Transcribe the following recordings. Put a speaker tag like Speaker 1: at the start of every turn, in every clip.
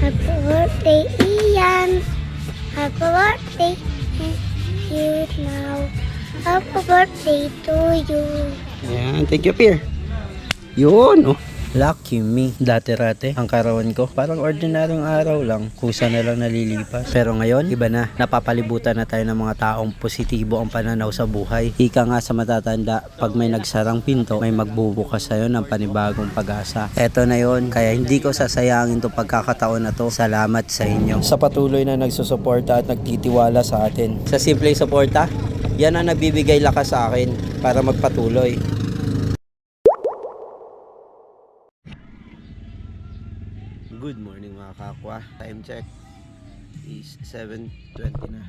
Speaker 1: Happy birthday, Ian. Happy birthday you now. Happy birthday to you.
Speaker 2: Ayan, thank you, Pierre. Yun, oh. Lucky me. Dati-rate, ang karawan ko, parang ordinaryong araw lang, kusa na lang nalilipas. Pero ngayon, iba na. Napapalibutan na tayo ng mga taong positibo ang pananaw sa buhay. Ika nga sa matatanda, pag may nagsarang pinto, may magbubukas sa'yo ng panibagong pag-asa. Eto na yon, kaya hindi ko sasayangin to pagkakataon na to. Salamat sa inyo. Sa patuloy na nagsusuporta at nagtitiwala sa atin. Sa simpleng suporta, yan ang nagbibigay lakas sa akin para magpatuloy. Good morning mga kakwa. Time check is 7:20 na.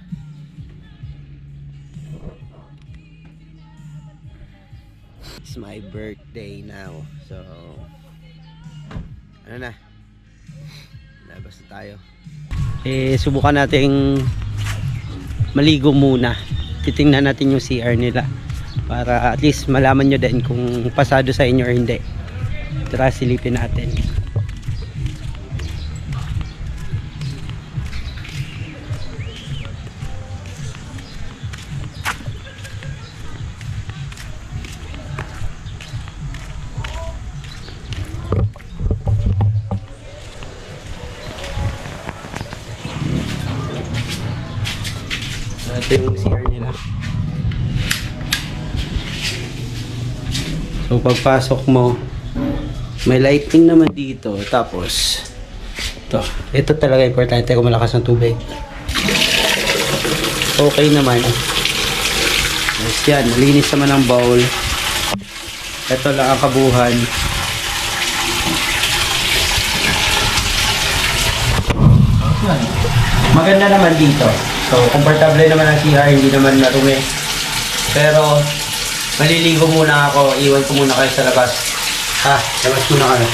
Speaker 2: It's my birthday now. So ano na, labas na tayo. Subukan nating maligo muna. Titingnan natin yung CR nila para at least malaman nyo din kung pasado sa inyo or hindi. Tara, silipin natin. Ito yung CR nila. So pagpasok mo, may lighting naman dito. Tapos ito talaga importante kung malakas ng tubig. Okay naman. Yes, yan, linis naman ang bowl. Ito lang ang kabuhan. Maganda naman dito. So, komportable naman ang CR, hindi naman marumi. Pero, maliligo muna ako. Iwan ko muna kayo sa labas. Labas muna kayo.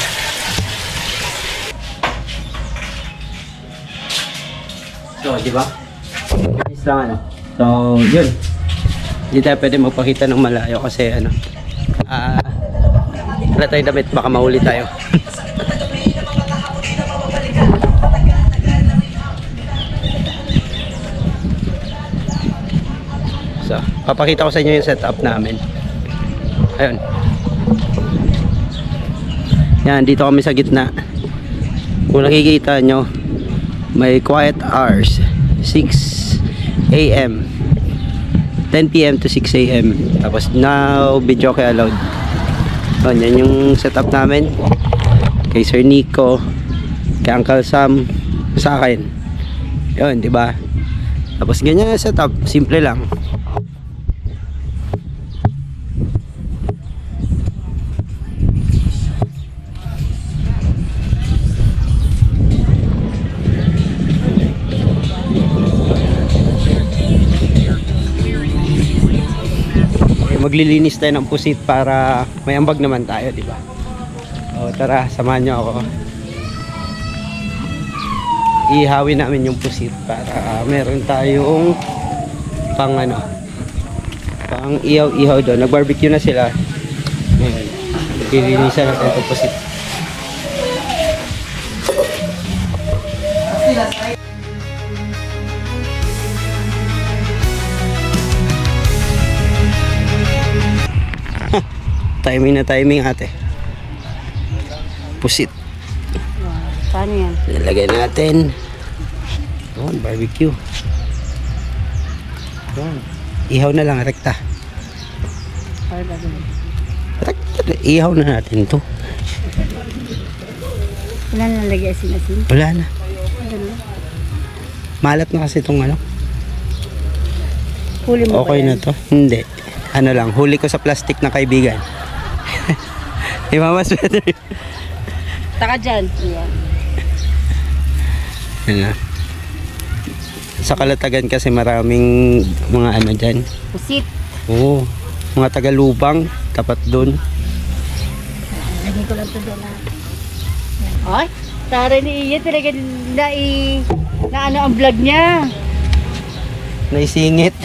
Speaker 2: So, di ba? Is lang ano. So, yun. Hindi tayo pwede magpakita ng malayo kasi ano. Wala tayong damit, baka mahuli tayo. So, papakita ko sa inyo yung setup namin. Ayun. Yan, dito kami sa gitna. Kung nakikita nyo, may quiet hours. 6 AM 10 PM to 6 AM. Tapos now, video kay allowed. Yan yung setup namin. Kay Sir Nico, kay Uncle Sam, sa akin. Yun, diba? Tapos ganyan yung setup. Simple lang. Maglilinis tayo ng pusit para may ambag naman tayo, di ba? O tara, samahan nyo ako. Ihawin namin yung pusit para meron tayong pang ano, pang ihaw-ihaw doon. Nag-barbecue na sila. Ngayon, ilinisan natin itong pusit. Timing ate. Pusit.
Speaker 3: Paano yan?
Speaker 2: Nilagay natin. Yun, barbecue. Yun. Ihaw na lang, rekta. Rekta, ihaw na natin to.
Speaker 3: Wala na lagay asin-asin?
Speaker 2: Wala na. Malat na kasi itong ano.
Speaker 3: Huli mo
Speaker 2: Okay
Speaker 3: ba yan?
Speaker 2: na to. Hindi. Ano lang, huli ko sa plastic na kaibigan. Mas better.
Speaker 3: Taka dyan. Yan.
Speaker 2: Ano? Sa Kalatagan kasi maraming mga ano dyan.
Speaker 3: Pusit.
Speaker 2: Oo. Mga tagalubang, tapat dun.
Speaker 3: Lagyan ko lang ito doon na. Ay, tara ni Iya talaga na ano ang vlog niya.
Speaker 2: Naisingit.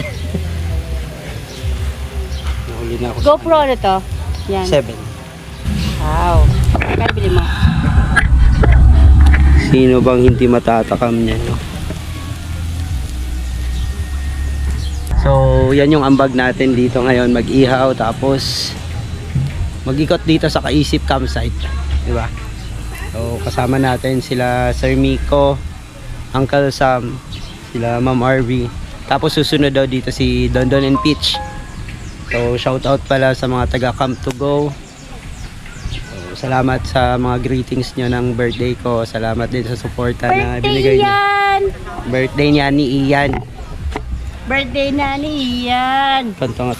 Speaker 2: Nahuli na ako.
Speaker 3: GoPro ano to? Yan.
Speaker 2: 7.
Speaker 3: Wow. Kaya bili mo.
Speaker 2: Sino bang hindi matatakam niya, no? So, yan yung ambag natin dito ngayon. Mag-ihaw, tapos mag-ikot dito sa Kaisip Campsite. Diba? So, kasama natin sila Sir Miko, Uncle Sam, sila Ma'am RV. Tapos susunod daw dito si Dondon and Peach. So, shout out pala sa mga taga Camp to Go. So, salamat sa mga greetings nyo ng birthday ko. Salamat din sa suporta na binigay nyo. Birthday niya ni Ian.
Speaker 3: Birthday na ni Ian.
Speaker 2: Kantongat.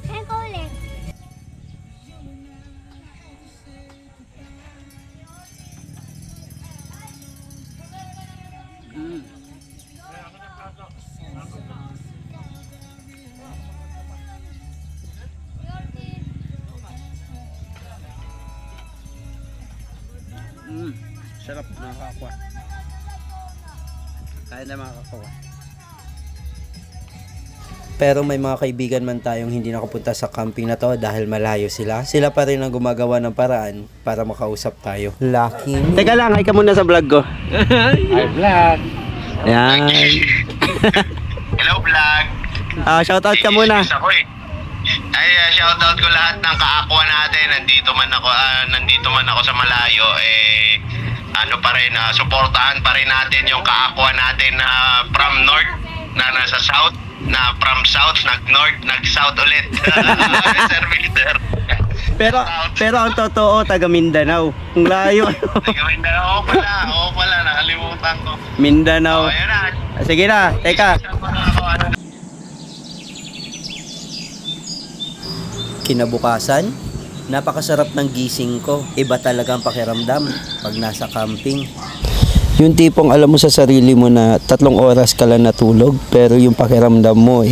Speaker 1: Can go ulit.
Speaker 2: Sarap na kakwa. Kaya na makakakuha. Pero may mga kaibigan man tayong hindi nakapunta sa camping na to dahil malayo sila. Sila pa rin ang gumagawa ng paraan para makausap tayo. Lucky. Teka lang, hi ka muna sa vlog ko.
Speaker 4: Hi, vlog.
Speaker 2: Yan.
Speaker 4: Hello, vlog.
Speaker 2: Shoutout ka muna.
Speaker 4: Ako eh. Ay, shoutout ko lahat ng kaakwa natin. Nandito man ako sa malayo. Ano pa rin, suportahan pa rin natin yung kaakwa natin na from north, na nasa south, na from south, nag-north, nag-south ulit. Sir Victor.
Speaker 2: Pero ang totoo, taga Mindanao. Ang layo.
Speaker 4: Oo pala, nakalimutan ko.
Speaker 2: Mindanao.
Speaker 4: Ayan na.
Speaker 2: Sige na, teka. Kinabukasan, napakasarap ng gising ko. Iba talagang pakiramdam pag nasa camping. Yung tipong alam mo sa sarili mo na 3 oras ka lang natulog, pero yung pakiramdam mo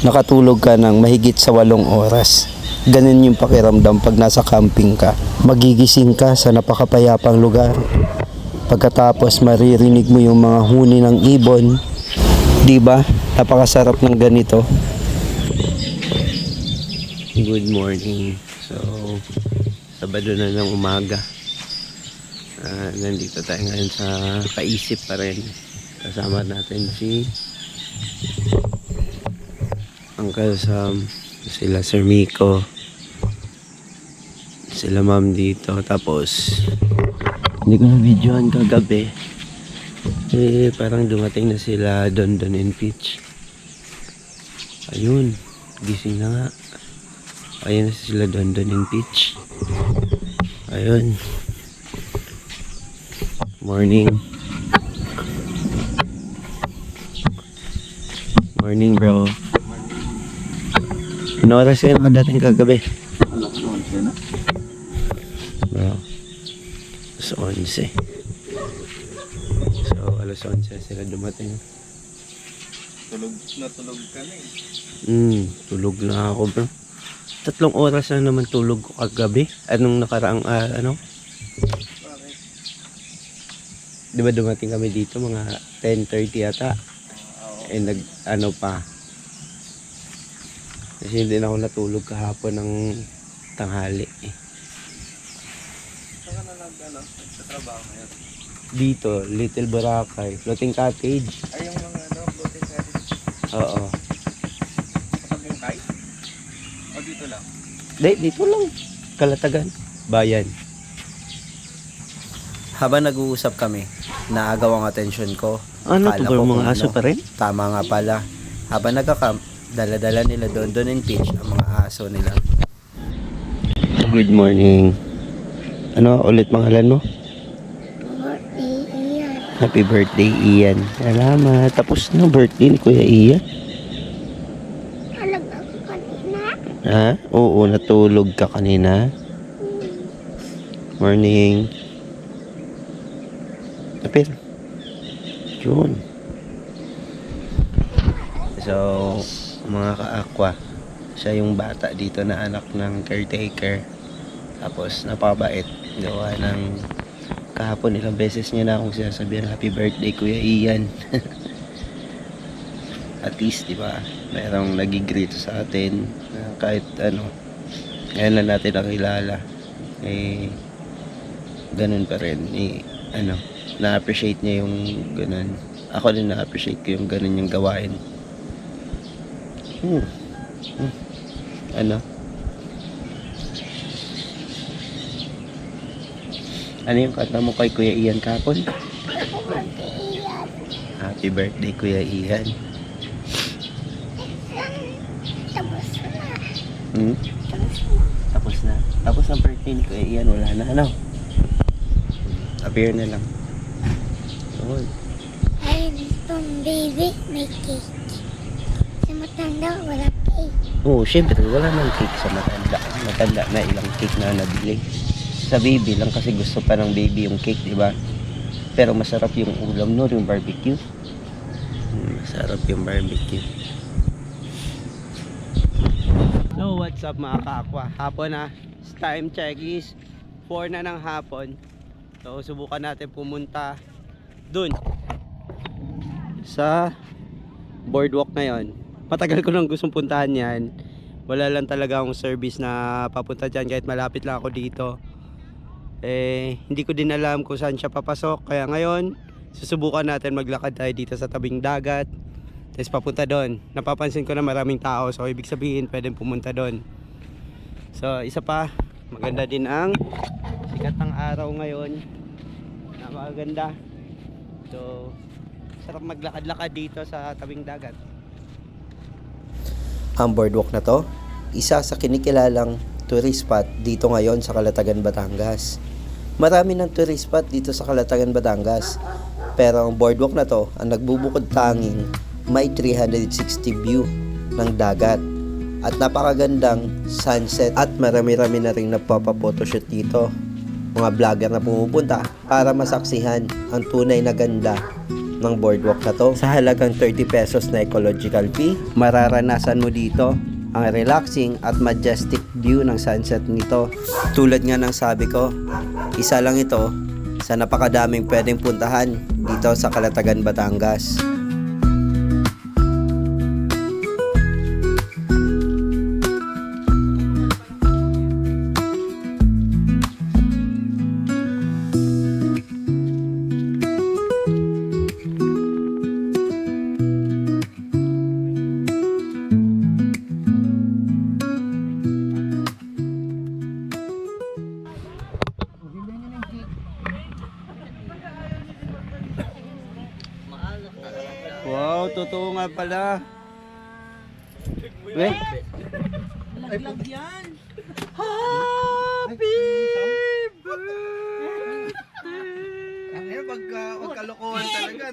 Speaker 2: nakatulog ka ng mahigit sa 8 oras. Ganun yung pakiramdam pag nasa camping ka. Magigising ka sa napakapayapang lugar. Pagkatapos maririnig mo yung mga huni ng ibon. Diba? Napakasarap ng ganito. Good morning. So, Sabado na ng umaga. Nandito tayo ngayon sa Kaisip pa rin. Kasama natin si Uncle Sam, sila Sir Miko, sila Ma'am dito. Tapos hindi ko na videohan kagabi. Parang dumating na sila Dondon and Peach. Ayun, gising na nga. Ayun na sila Dondon and Peach. Ayun. Morning. Morning, bro. Ano oras kayo nakadating kagabi?
Speaker 4: Alas 11 na.
Speaker 2: Bro. Alas 11. So, alas 11 sila dumating.
Speaker 4: Tulog ka na eh.
Speaker 2: Tulog na ako, bro. 3 oras na naman tulog ko kagabi. Anong nakaraang, Di ba dumating kami dito mga 10:30 yata? Pa. Kasi hindi na ako natulog kahapon ng tanghali eh.
Speaker 4: Saan ka na sa trabaho ngayon?
Speaker 2: Dito, Little Boracay, floating cottage.
Speaker 4: Ay, yung mga bote sa atin.
Speaker 2: Oo.
Speaker 4: Kapag yung kite? O dito lang?
Speaker 2: Dito lang. Kalatagan. Bayan. Habang nag-uusap kami, naagaw ang atensyon ko.
Speaker 3: Ano
Speaker 2: Akala
Speaker 3: to,
Speaker 2: ko
Speaker 3: mga
Speaker 2: kung
Speaker 3: aso pa rin?
Speaker 2: Tama nga pala. Habang nagka-camp, dala-dala nila Dondon and Peach ang mga aso nila. Good morning. Ano ulit pangalan mo?
Speaker 1: Birthday, Ian.
Speaker 2: Happy birthday, Ian. Salamat. Tapos na birthday ni Kuya Ian.
Speaker 1: Alaga ko kanina.
Speaker 2: Ha? Oo, natulog ka kanina. Morning. Tapir. Yun. So, mga ka-aqua, siya yung bata dito na anak ng caretaker. Tapos, napakabait. Gawa ng kahapon ilang beses niya na akong sinasabihan, happy birthday Kuya Ian. At least, di ba, mayroong nag-greet sa atin na kahit ano, ngayon lang natin nakilala. Eh, ganun pa rin. Eh, ano, na-appreciate niya yung ganun. Ako din na-appreciate ko yung ganun yung gawain. Ano? Ano yung kanta mo kay Kuya Ian kahapon? Happy birthday Kuya Ian.
Speaker 1: Tapos na.
Speaker 2: Tapos na. Tapos ang birthday ni Kuya Ian, wala na ano. Appear na lang. Yun.
Speaker 1: Ay, itong baby, may cake. Sa matanda, wala cake.
Speaker 2: Oo, syempre, wala nang cake sa matanda. Matanda na ilang cake na nabili. Sa baby lang kasi gusto pa ng baby yung cake, di ba? Pero masarap yung ulam no, yung barbecue. Masarap yung barbecue. So, what's up mga ka-aqua? Hapon na. Time check is 4 na ng hapon. So, subukan natin pumunta dun sa boardwalk na yon. Matagal ko nang gustong puntahan yan. Wala lang talaga akong service na papunta dyan kahit malapit lang ako dito. Eh, hindi ko din alam kung saan siya papasok. Kaya ngayon, susubukan natin maglakad tayo dito sa tabing dagat. Tapos papunta doon. Napapansin ko na maraming tao. So, ibig sabihin, pwedeng pumunta doon. So, isa pa, maganda din ang sikat ng araw ngayon. Napakaganda. So, sarap maglakad-lakad dito sa tabing dagat. Ang boardwalk na to, isa sa kinikilalang tourist spot dito ngayon sa Calatagan, Batangas. Marami ng tourist spot dito sa Calatagan, Batangas. Pero ang boardwalk na to, ang nagbubukod tanging may 360 view ng dagat. At napakagandang sunset at marami-rami na rin nagpapa-photoshoot dito. Mga vlogger na pumupunta para masaksihan ang tunay na ganda ng boardwalk na to. Sa halagang 30 pesos na ecological fee, mararanasan mo dito ang relaxing at majestic view ng sunset nito. Tulad nga ng sabi ko, isa lang ito sa napakadaming pwedeng puntahan dito sa Calatagan, Batangas. Wow, totoo nga pala. Wait.
Speaker 3: Laglag yan.
Speaker 2: Happy birthday!
Speaker 5: Ano pagkalokohan talaga.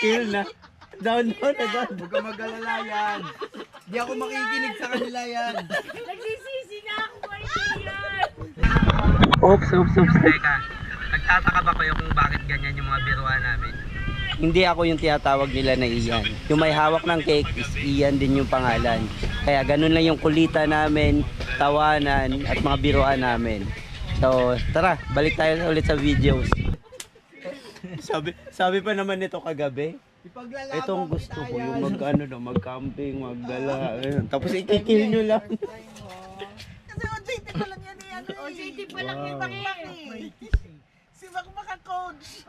Speaker 2: Kill na. Down na.
Speaker 5: Huwag ka mag-alala yan. Di ako makikinig sa kanila yan.
Speaker 3: Nagsisisi na ako kaibigan.
Speaker 2: Oops. Teka. Nagtataka ba kayo kung bakit ganyan yung mga biruan namin? Hindi ako yung tinatawag nila na Ian. Yung may hawak ng cake is Ian din yung pangalan. Kaya ganun lang yung kulita namin, tawanan, at mga biruan namin. So, tara, balik tayo ulit sa videos. sabi pa naman nito kagabi, itong gusto ko yung mag-camping, maggala. Tapos ikikil nyo lang.
Speaker 6: Kasi OJT pa lang yan eh.
Speaker 3: OJT pa lang yung
Speaker 6: Si Makmaka coach.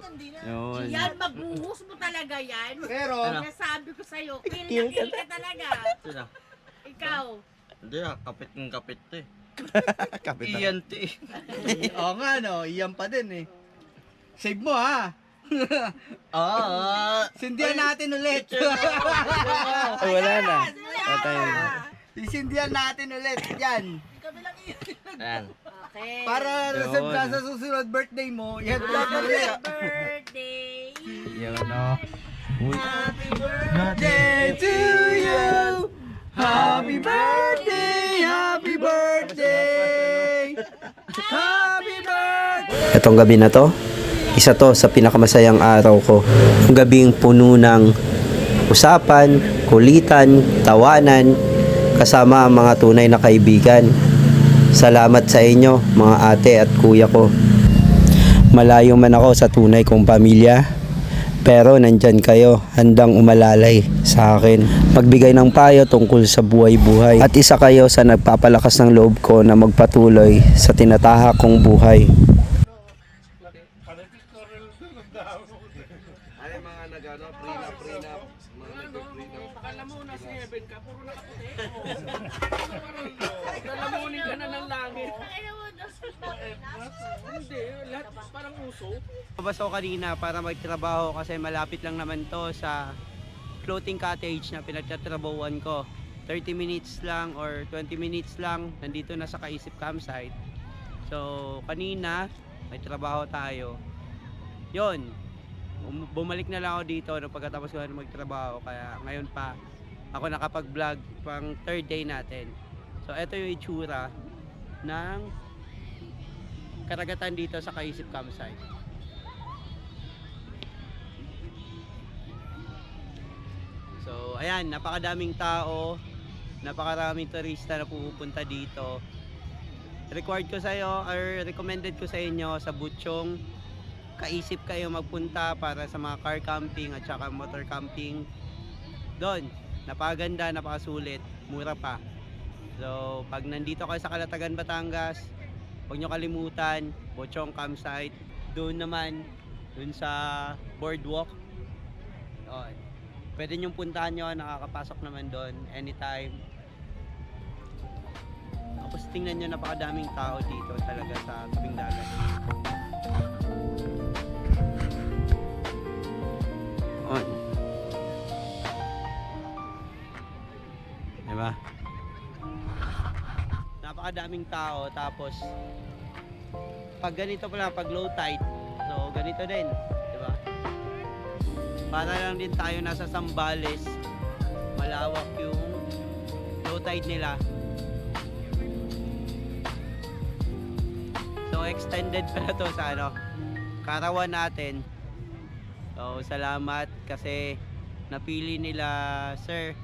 Speaker 6: Hindi na.
Speaker 2: Yun.
Speaker 3: Yan, mabuhos mo talaga yan.
Speaker 5: Pero,
Speaker 3: Nasabi ko sa'yo, kill ka talaga.
Speaker 7: Sino?
Speaker 3: Ikaw.
Speaker 7: Hindi ah, kapit ng kapit to eh.
Speaker 2: Kapitan.
Speaker 7: Iyan to eh.
Speaker 5: oo nga no, iyan pa din eh. Save mo ha. Sindihan natin ulit.
Speaker 2: Ay, wala na. Patay na.
Speaker 5: Isindihan natin ulit. Yan.
Speaker 7: Ayan.
Speaker 3: Okay.
Speaker 5: Para
Speaker 2: Yun.
Speaker 5: sa susunod birthday mo, yan lang ulit.
Speaker 3: Birthday.
Speaker 2: Yun o.
Speaker 3: Happy
Speaker 5: Birthday to you. Happy birthday. Happy birthday. Happy birthday.
Speaker 2: Itong gabi na to, Isa to sa pinakamasayang araw ko. Ang gabing puno ng usapan, kulitan, tawanan, kasama ang mga tunay na kaibigan. Salamat sa inyo, mga ate at kuya ko. Malayo man ako sa tunay kong pamilya, pero nandyan kayo, handang umalalay sa akin. Magbigay ng payo tungkol sa buhay-buhay. At isa kayo sa nagpapalakas ng loob ko na magpatuloy sa tinatahak kong buhay.
Speaker 5: Ay, mga nag-ano, prenup. Mga nag-prenup.
Speaker 6: Akala mo na si Eben ka, puro nakaputi. Lalamunin ka na ng langit. Hindi, lahat parang uso.
Speaker 2: Labas ako kanina para magtrabaho kasi malapit lang naman to sa floating cottage na pinagtatrabahuan ko. 30 minutes lang or 20 minutes lang, nandito na sa Kaisip Campsite. So, kanina, may trabaho tayo. Yon, bumalik na lang ako dito nung pagkatapos ko na magtrabaho. Kaya ngayon pa, ako nakapag-vlog pang third day natin. So, ito yung itsura ng karagatan dito sa Kaisip Campsite. So, ayan, napakadaming tao, napakaraming turista na pupunta dito. Required ko sa iyo or recommended ko sa inyo sa Butchong, Kaisip kayo magpunta para sa mga car camping at saka motor camping. Doon, napakaganda, napakasulit, mura pa. So, pag nandito kayo sa Calatagan, Batangas, huwag nyo kalimutan, Butchong Campsite. Doon naman, doon sa boardwalk. Doon. Pwede nyong puntahan nyo, nakakapasok naman doon anytime. Tapos tingnan nyo, napakadaming tao dito talaga sa tabing dagat. On. Diba? Napakadaming tao, tapos pag ganito pala, pag low tide, so ganito din, diba? Para lang din tayo nasa Zambales, malawak yung low tide nila. So extended pala to sa ano, karawan natin. So salamat kasi napili nila Sir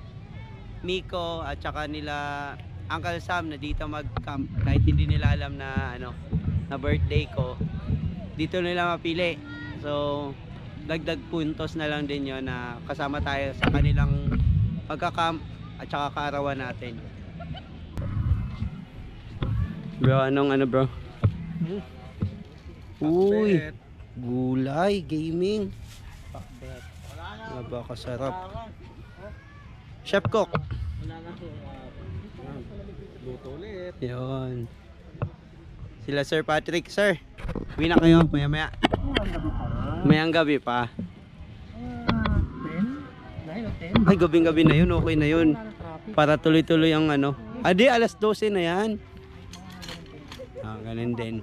Speaker 2: Miko at saka nila Uncle Sam na dito mag-camp kahit hindi nila alam na ano, na birthday ko. Dito nila mapili. So dagdag puntos na lang din yon na kasama tayo sa kanilang pagka-camp at saka kaarawan natin. Bro, anong ano bro? Uy, gulay, gaming. Napakasarap. Chef Cook.
Speaker 5: Luto ulit.
Speaker 2: Yun. Sila Sir Patrick. Sir, uwi na kayo maya-maya. Mayang gabi pa.
Speaker 6: 10? 9 o 10?
Speaker 2: Ay, gabing-gabi na yun. Okay na yun. Para tuloy-tuloy ang ano. Adi, alas 12 na yan. Ah, ganun din.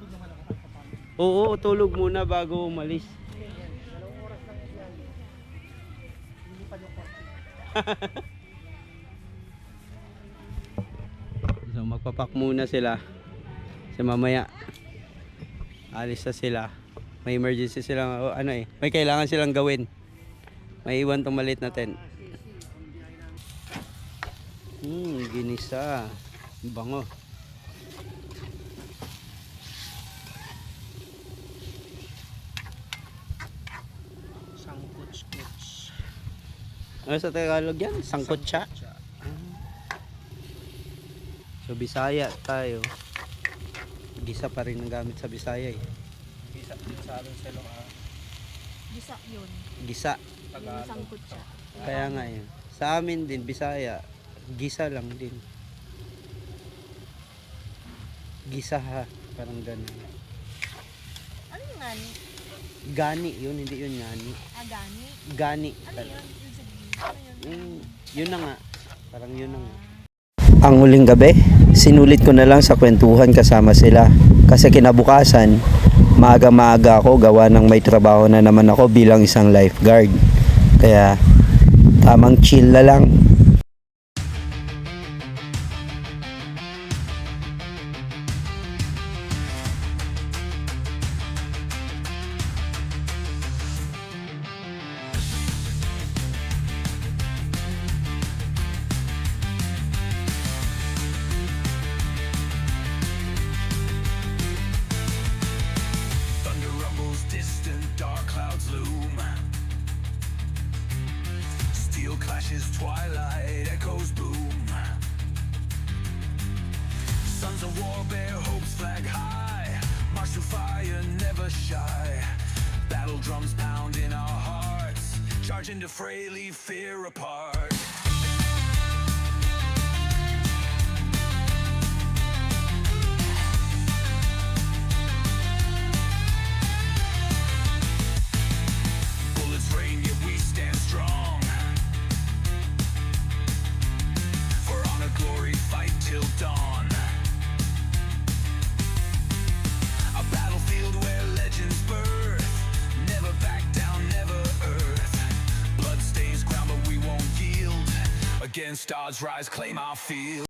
Speaker 2: Oo, tulog muna bago umalis. So, magpapak muna sila. Kasi mamaya, alis na sila. May emergency silang, ano eh, may kailangan silang gawin. May iwan tong maliit na tent. Ginisa. Bango.
Speaker 5: Sangkuts-kuts.
Speaker 2: Ano sa Tagalog yan? Sangkutsa? So Bisaya tayo. Gisa pa rin ang gamit sa Bisaya eh.
Speaker 5: Isa din sa amin sa Ilocos.
Speaker 3: Gisa yun.
Speaker 2: Gisa.
Speaker 5: Tagalog.
Speaker 3: Sangkot siya.
Speaker 2: Kaya nga yun. Sa amin din, Bisaya. Gisa lang din. Gisa ha. Parang ganun.
Speaker 3: Ano yung ngani?
Speaker 2: Gani yun, hindi yun ngani.
Speaker 3: Agani?
Speaker 2: Gani.
Speaker 3: Ano yun? Yung sabihin? Ano yun?
Speaker 2: Yun na nga. Parang yun na nga. Ang huling gabi, sinulit ko na lang sa kwentuhan kasama sila. Kasi kinabukasan, maaga-maaga ako gawa ng may trabaho na naman ako bilang isang lifeguard. Kaya tamang chill na lang.
Speaker 8: steel clashes, twilight echoes boom. Sons of war bear hopes flag high, march through fire, never shy. Battle drums pound in our hearts, charge into fray, leave fear apart. Bullets rain, yet we stand strong. For honor, glory, fight till dawn. A battlefield where legends birth, never back down, never earth. Blood stains ground, but we won't yield. Against odds, rise, claim our field.